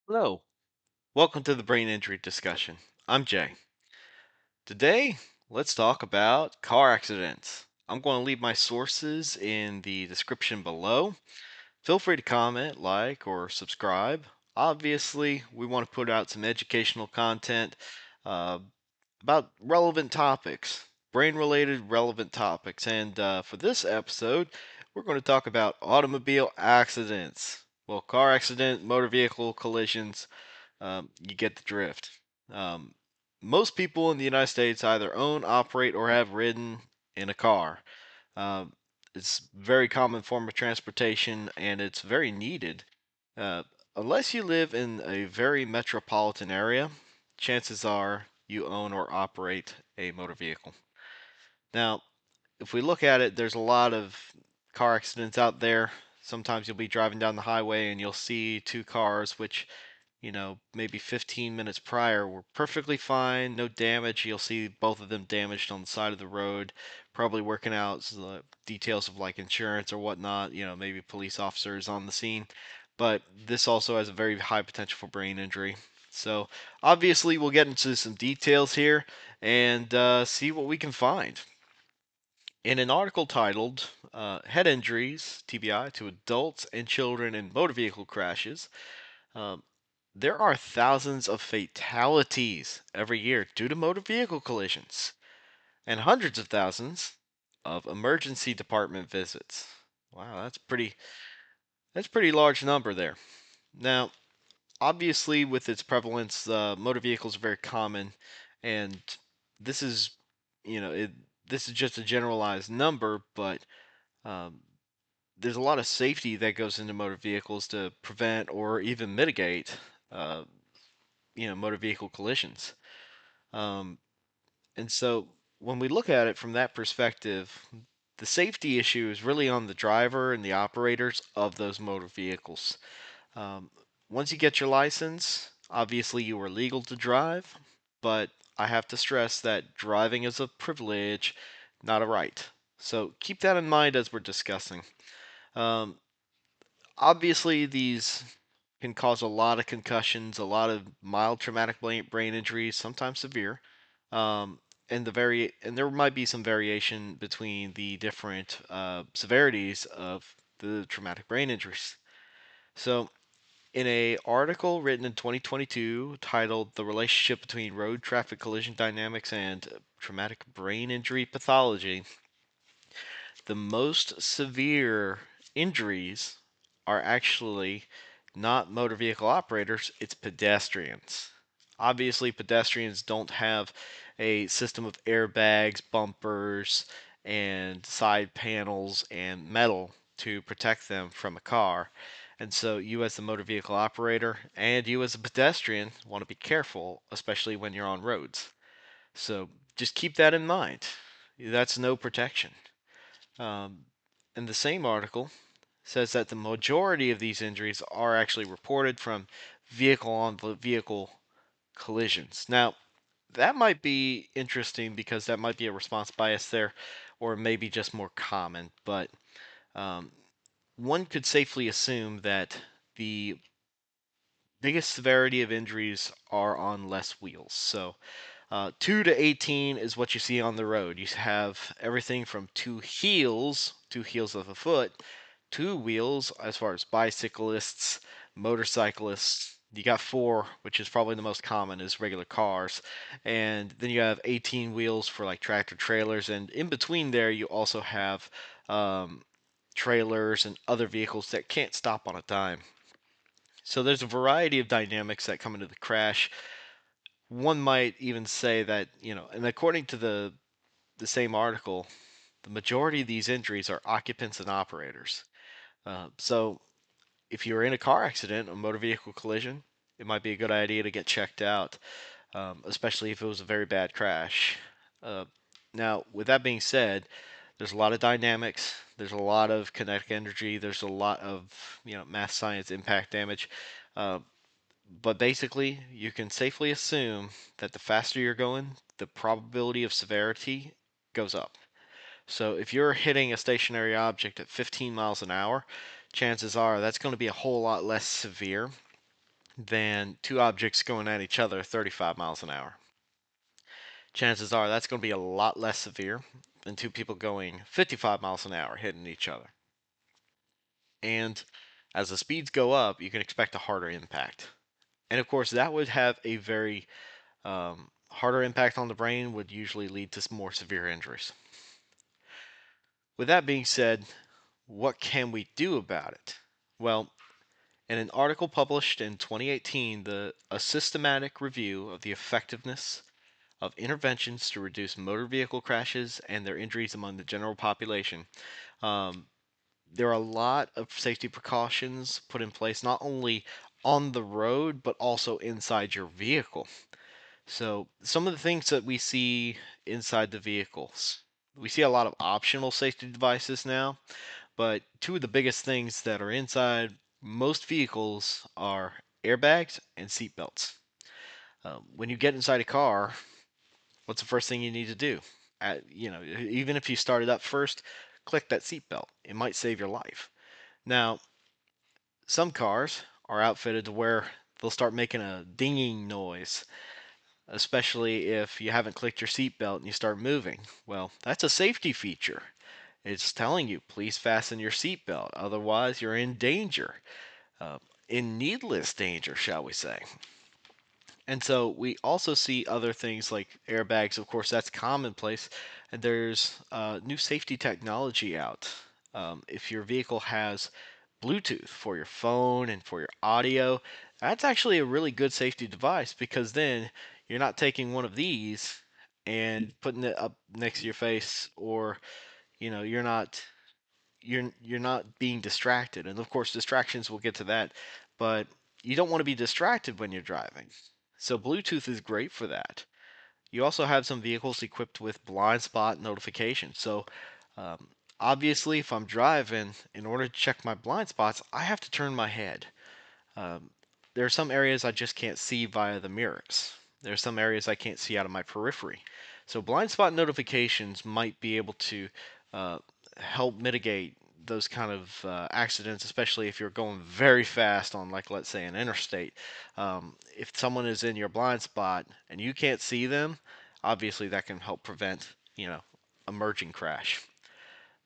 Hello, welcome to the brain injury discussion. I'm Jay. Today, let's talk about car accidents. I'm going to leave my sources in the description below. Feel free to comment, like, or subscribe. Obviously, we want to put out some educational content uh, about relevant topics, brain related relevant topics. And for this episode, we're going to talk about automobile accidents. Well, car accident, motor vehicle collisions, you get the drift. Um, Most people in the United States either own, operate, or have ridden in a car. Um, it's a very common form of transportation, and it's very needed. Uh, Unless you live in a very metropolitan area, chances are you own or operate a motor vehicle. Now, if we look at it, there's a lot of car accidents out there. Sometimes you'll be driving down the highway and you'll see two cars which maybe 15 minutes prior were perfectly fine, no damage. You'll see both of them damaged on the side of the road, probably working out the details of like insurance or whatnot, maybe police officers on the scene. But this also has a very high potential for brain injury. So obviously, we'll get into some details here and see what we can find. In an article titled Head Injuries, TBI, to Adults and Children in Motor Vehicle Crashes, um, there are thousands of fatalities every year due to motor vehicle collisions, and hundreds of thousands of emergency department visits. Wow, that's pretty large number there. Now, obviously, with its prevalence, motor vehicles are very common, and this is, you know, it, this is just a generalized number, but um, there's a lot of safety that goes into motor vehicles to prevent or even mitigate, uh, motor vehicle collisions. Um, and so when we look at it from that perspective, the safety issue is really on the driver and the operators of those motor vehicles. Um, Once you get your license, obviously you are legal to drive, but I have to stress that driving is a privilege, not a right. So keep that in mind as we're discussing. Um, Obviously, these can cause a lot of concussions, a lot of mild traumatic brain injuries, sometimes severe. Um, and there might be some variation between the different severities of the traumatic brain injuries. So, in a article written in 2022 titled "The Relationship Between Road Traffic Collision Dynamics and Traumatic Brain Injury Pathology," the most severe injuries are actually not motor vehicle operators, it's pedestrians. Obviously, pedestrians don't have a system of airbags, bumpers, and side panels and metal to protect them from a car. And so, you as the motor vehicle operator and you as a pedestrian want to be careful, especially when you're on roads. So, just keep that in mind. That's no protection. Um, and the same article says that the majority of these injuries are actually reported from vehicle on vehicle collisions. Now, that might be interesting because that might be a response bias there, or maybe just more common. But um, one could safely assume that the biggest severity of injuries are on less wheels. So 2 to 18 is what you see on the road. You have everything from two heels of a foot, two wheels as far as bicyclists, motorcyclists. You got four, which is probably the most common, is regular cars. And then you have 18 wheels for like tractor trailers. And in between there, you also have um, trailers and other vehicles that can't stop on a dime. So there's a variety of dynamics that come into the crash. One might even say that, and according to the same article, the majority of these injuries are occupants and operators. So if you're in a car accident, a motor vehicle collision, it might be a good idea to get checked out, especially if it was a very bad crash. Uh, Now, with that being said, there's a lot of dynamics. There's a lot of kinetic energy. There's a lot of math science impact damage. Uh, but basically, you can safely assume that the faster you're going, the probability of severity goes up. So if you're hitting a stationary object at 15 miles an hour, chances are that's going to be a whole lot less severe than two objects going at each other 35 miles an hour. Chances are that's going to be a lot less severe than two people going 55 miles an hour hitting each other. And as the speeds go up, you can expect a harder impact. And of course, that would have a very harder impact on the brain, would usually lead to more severe injuries. With that being said, what can we do about it? Well, in an article published in 2018, a systematic review of the effectiveness of interventions to reduce motor vehicle crashes and their injuries among the general population. Um, there are a lot of safety precautions put in place, not only on the road, but also inside your vehicle. So, some of the things that we see inside the vehicles, we see a lot of optional safety devices now, but two of the biggest things that are inside most vehicles are airbags and seat belts. When you get inside a car, what's the first thing you need to do? Even if you start it up first, click that seat belt. It might save your life. Now, some cars are outfitted to where they'll start making a dinging noise, especially if you haven't clicked your seat belt and you start moving. Well, that's a safety feature. It's telling you, please fasten your seat belt, otherwise you're in danger, uh, in needless danger, shall we say. And so we also see other things like airbags. Of course, that's commonplace. And there's new safety technology out. If your vehicle has Bluetooth for your phone and for your audio, that's actually a really good safety device, because then you're not taking one of these and putting it up next to your face, or you're not being distracted. And of course, distractions, we'll get to that, but you don't want to be distracted when you're driving. So Bluetooth is great for that. You also have some vehicles equipped with blind spot notification. So um, obviously, if I'm driving, in order to check my blind spots, I have to turn my head. Um, there are some areas I just can't see via the mirrors. There are some areas I can't see out of my periphery. So blind spot notifications might be able to uh, help mitigate those kind of accidents, especially if you're going very fast on, like, let's say, an interstate. If someone is in your blind spot and you can't see them, obviously that can help prevent, a merging crash.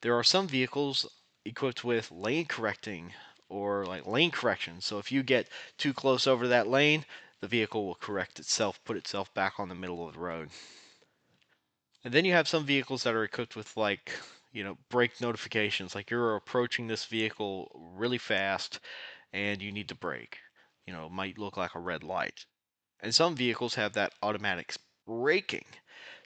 There are some vehicles equipped with lane correcting, or like lane correction. So if you get too close over that lane, the vehicle will correct itself, put itself back on the middle of the road. And then you have some vehicles that are equipped with, like, brake notifications, like you're approaching this vehicle really fast and you need to brake. It might look like a red light. And some vehicles have that automatic braking.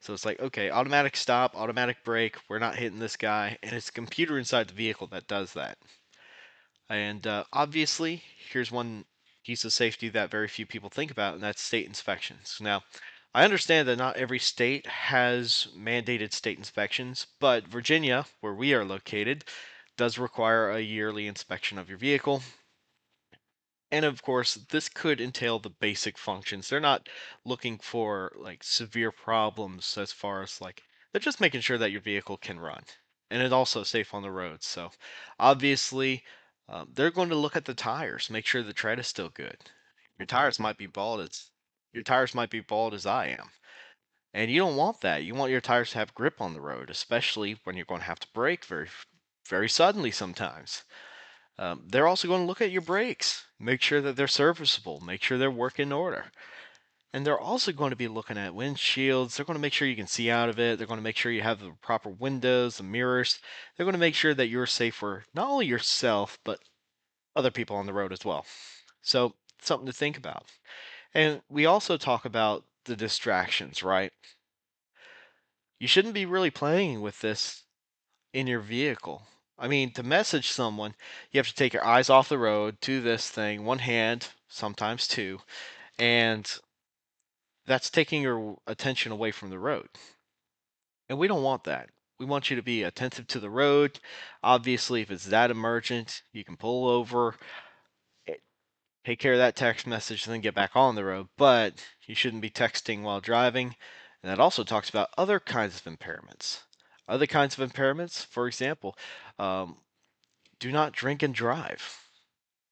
So it's like, okay, automatic stop, automatic brake, we're not hitting this guy. And it's a computer inside the vehicle that does that. And obviously, here's one piece of safety that very few people think about, and that's state inspections. Now, I understand that not every state has mandated state inspections, but Virginia, where we are located, does require a yearly inspection of your vehicle. And of course, this could entail the basic functions. They're not looking for like severe problems, as far as like, they're just making sure that your vehicle can run and it's also safe on the road. So obviously, they're going to look at the tires, make sure the tread is still good. Your tires might be bald as your tires might be bald as I am. And you don't want that. You want your tires to have grip on the road, especially when you're going to have to brake very suddenly sometimes. They're also going to look at your brakes, make sure that they're serviceable, make sure they're working in order. And they're also going to be looking at windshields. They're going to make sure you can see out of it. They're going to make sure you have the proper windows, the mirrors. They're going to make sure that you're safe for not only yourself, but other people on the road as well. So, something to think about. And we also talk about the distractions, right? You shouldn't be really playing with this in your vehicle. I mean, to message someone, you have to take your eyes off the road to this thing, one hand, sometimes two, and that's taking your attention away from the road. And we don't want that. We want you to be attentive to the road. Obviously, if it's that emergent, you can pull over, eh, take care of that text message, and then get back on the road. But you shouldn't be texting while driving. And that also talks about other kinds of impairments. Other kinds of impairments, for example, um, do not drink and drive.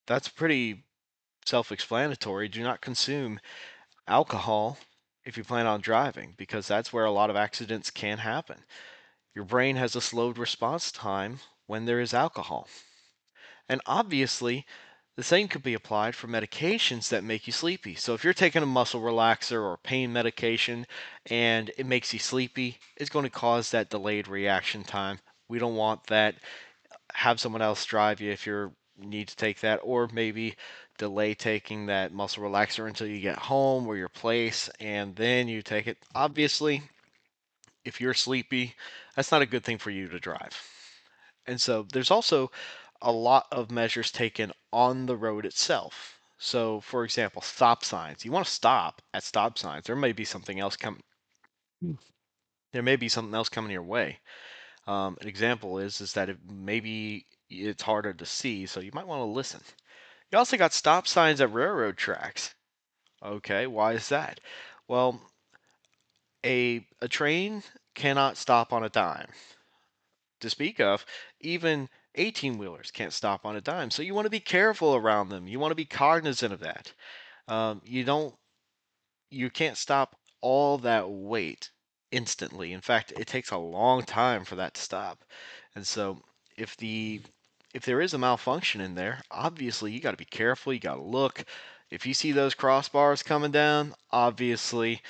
That's pretty self-explanatory. Do not consume alcohol if you plan on driving, because that's where a lot of accidents can happen. Your brain has a slowed response time when there is alcohol. And obviously, the same could be applied for medications that make you sleepy. So if you're taking a muscle relaxer or pain medication and it makes you sleepy, it's going to cause that delayed reaction time. We don't want that. Have someone else drive you if you need to take that, or maybe delay taking that muscle relaxer until you get home or your place and then you take it. Obviously, if you're sleepy, that's not a good thing for you to drive. And so there's also a lot of measures taken on the road itself. So, for example, stop signs. You want to stop at stop signs. There may be something else coming. There may be something else coming your way. An example is that maybe it's harder to see, so you might want to listen. You also got stop signs at railroad tracks. Okay, why is that? Well, a train cannot stop on a dime. To speak of, even 18 wheelers can't stop on a dime. So you want to be careful around them. You want to be cognizant of that. You don't, you can't stop all that weight instantly. In fact, it takes a long time for that to stop. And so if the if there is a malfunction in there, obviously you got to be careful. You got to look. If you see those crossbars coming down, obviously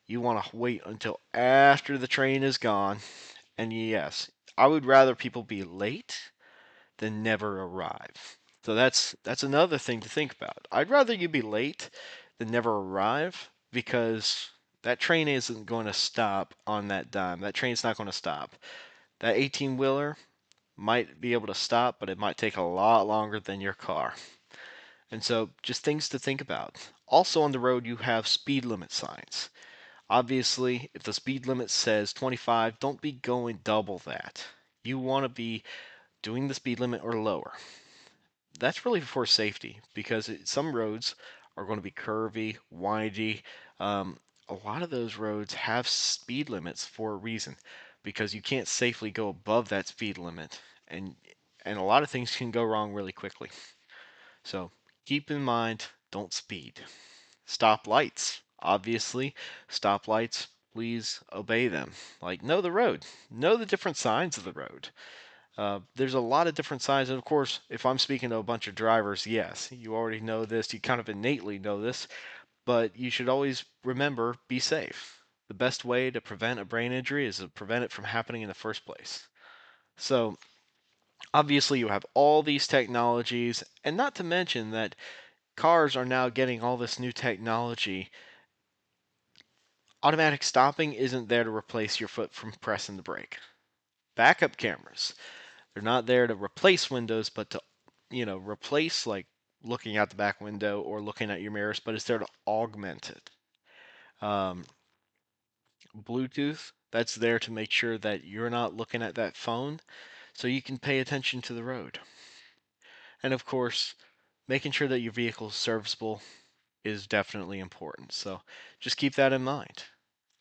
you want to wait until after the train is gone. And yes, I would rather people be late than never arrive. So that's another thing to think about. I'd rather you be late than never arrive, because that train isn't going to stop on that dime. That train's not going to stop. That 18 wheeler might be able to stop, but it might take a lot longer than your car. And so just things to think about. Also on the road, you have speed limit signs. Obviously, if the speed limit says 25, don't be going double that. You want to be doing the speed limit or lower. That's really for safety, because some roads are going to be curvy, windy. A lot of those roads have speed limits for a reason, because you can't safely go above that speed limit, and a lot of things can go wrong really quickly. So keep in mind, don't speed. Stop lights. Obviously, stop lights, please obey them. Like, know the road, know the different signs of the road. There's a lot of different signs, and of course, if I'm speaking to a bunch of drivers, yes, you already know this, you kind of innately know this, but you should always remember, be safe. The best way to prevent a brain injury is to prevent it from happening in the first place. So, obviously, you have all these technologies, and not to mention that cars are now getting all this new technology. Automatic stopping isn't there to replace your foot from pressing the brake. Backup cameras, they're not there to replace windows, but to, replace, like, looking out the back window or looking at your mirrors, but it's there to augment it. Um, Bluetooth, that's there to make sure that you're not looking at that phone, so you can pay attention to the road. And of course, making sure that your vehicle is serviceable is definitely important. So just keep that in mind.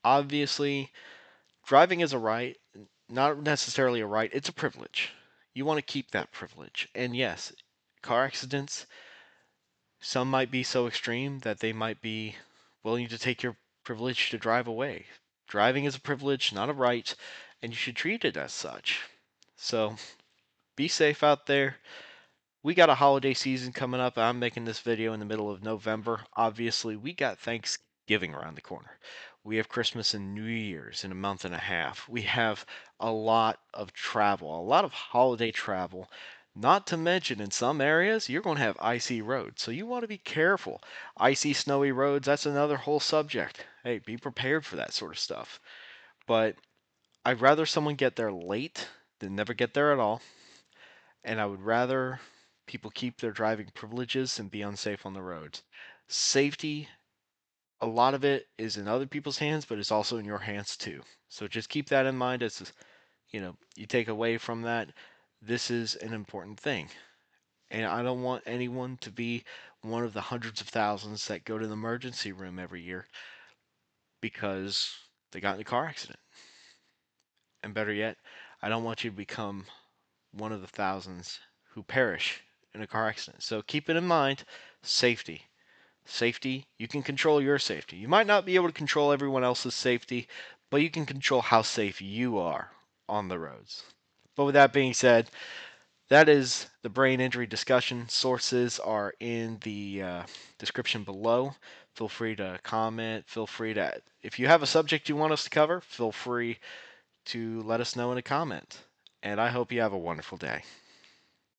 Obviously, driving is a right, not necessarily a right, it's a privilege. You want to keep that privilege. And yes, car accidents, some might be so extreme that they might be willing to take your privilege to drive away. Driving is a privilege, not a right, and you should treat it as such. So be safe out there. We got a holiday season coming up. I'm making this video in the middle of November. Obviously, we got Thanksgiving around the corner. We have Christmas and New Year's in a month and a half. We have a lot of travel, a lot of holiday travel. Not to mention, in some areas, you're going to have icy roads. So you want to be careful. Icy, snowy roads, that's another whole subject. Hey, be prepared for that sort of stuff. But I'd rather someone get there late than never get there at all, and I would rather people keep their driving privileges and be unsafe on the roads. Safety, a lot of it is in other people's hands, but it's also in your hands too. So just keep that in mind as you take away from that. This is an important thing. And I don't want anyone to be one of the hundreds of thousands that go to the emergency room every year because they got in a car accident. And better yet, I don't want you to become one of the thousands who perish in a car accident. So keep it in mind, safety. safety, you can control your safety. You might not be able to control everyone else's safety, but you can control how safe you are on the roads. But with that being said, that is the brain injury discussion. Sources are in the description below. Feel free to comment. Feel free to, if you have a subject you want us to cover, feel free to let us know in a comment. And I hope you have a wonderful day.